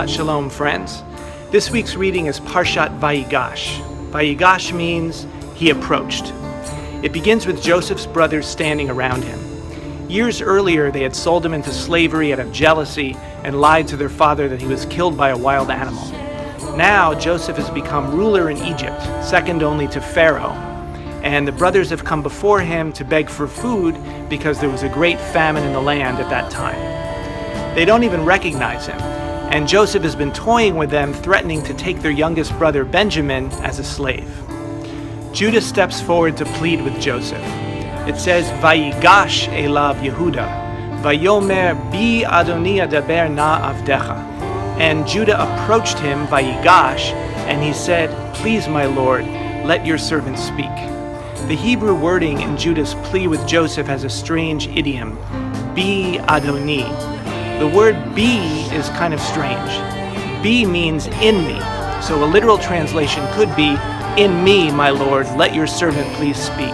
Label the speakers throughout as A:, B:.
A: Shabbat Shalom, friends. This week's reading is Parshat Vayigash. Vayigash means he approached. It begins with Joseph's brothers standing around him. Years earlier, they had sold him into slavery out of jealousy and lied to their father that he was killed by a wild animal. Now, Joseph has become ruler in Egypt, second only to Pharaoh. And the brothers have come before him to beg for food because there was a great famine in the land at that time. They don't even recognize him, and Joseph has been toying with them, threatening to take their youngest brother Benjamin as a slave. Judah steps forward to plead with Joseph. It says, Vayigash elav Yehuda, Vayomer bi Adoni adaber na avdecha. And Judah approached him, Vayigash, and he said, Please, my Lord, let your servant speak. The Hebrew wording in Judah's plea with Joseph has a strange idiom, bi Adoni. The word be is kind of strange. Be means in me. So a literal translation could be, in me, my Lord, let your servant please speak.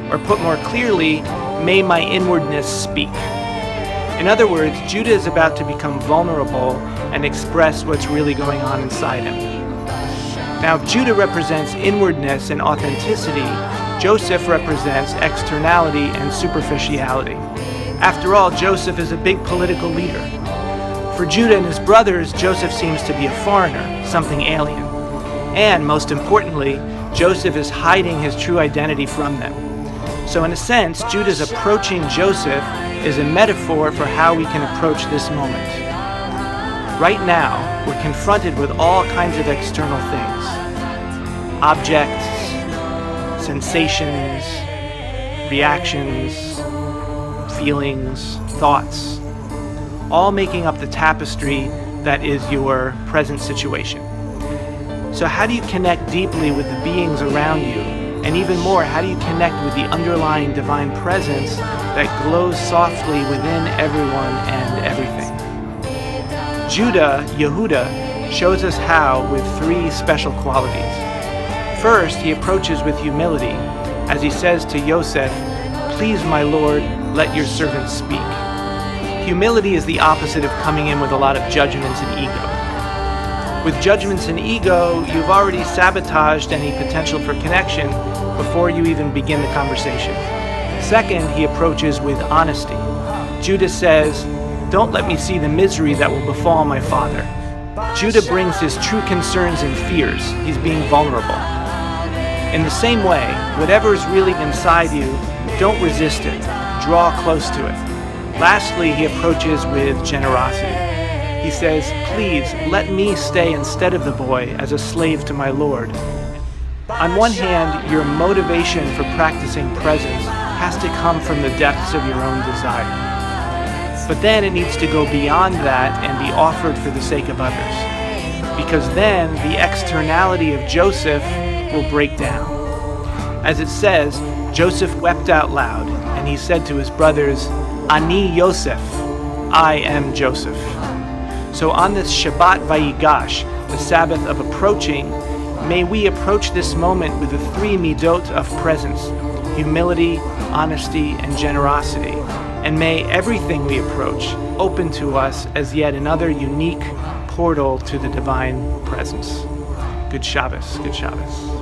A: Or put more clearly, may my inwardness speak. In other words, Judah is about to become vulnerable and express what's really going on inside him. Now, if Judah represents inwardness and authenticity, Joseph represents externality and superficiality. After all, Joseph is a big political leader. For Judah and his brothers, Joseph seems to be a foreigner, something alien. And most importantly, Joseph is hiding his true identity from them. So in a sense, Judah's approaching Joseph is a metaphor for how we can approach this moment. Right now, we're confronted with all kinds of external things. Objects, sensations, reactions, feelings, thoughts, all making up the tapestry that is your present situation. So how do you connect deeply with the beings around you? And even more, how do you connect with the underlying divine presence that glows softly within everyone and everything? Judah, Yehuda, shows us how with three special qualities. First, he approaches with humility, as he says to Yosef, Please, my Lord, let your servant speak. Humility is the opposite of coming in with a lot of judgments and ego. With judgments and ego, you've already sabotaged any potential for connection before you even begin the conversation. Second, he approaches with honesty. Judah says, Don't let me see the misery that will befall my father. Judah brings his true concerns and fears. He's being vulnerable. In the same way, whatever is really inside you, don't resist it. Draw close to it. Lastly, he approaches with generosity. He says, Please, let me stay instead of the boy as a slave to my Lord. On one hand, your motivation for practicing presence has to come from the depths of your own desire. But then it needs to go beyond that and be offered for the sake of others. Because then the externality of Joseph will break down. As it says, Joseph wept out loud, and he said to his brothers, Ani Yosef, I am Joseph. So on this Shabbat Vayigash, the Sabbath of approaching, may we approach this moment with the three midot of presence, humility, honesty, and generosity. And may everything we approach open to us as yet another unique portal to the divine presence. Good Shabbos, good Shabbos.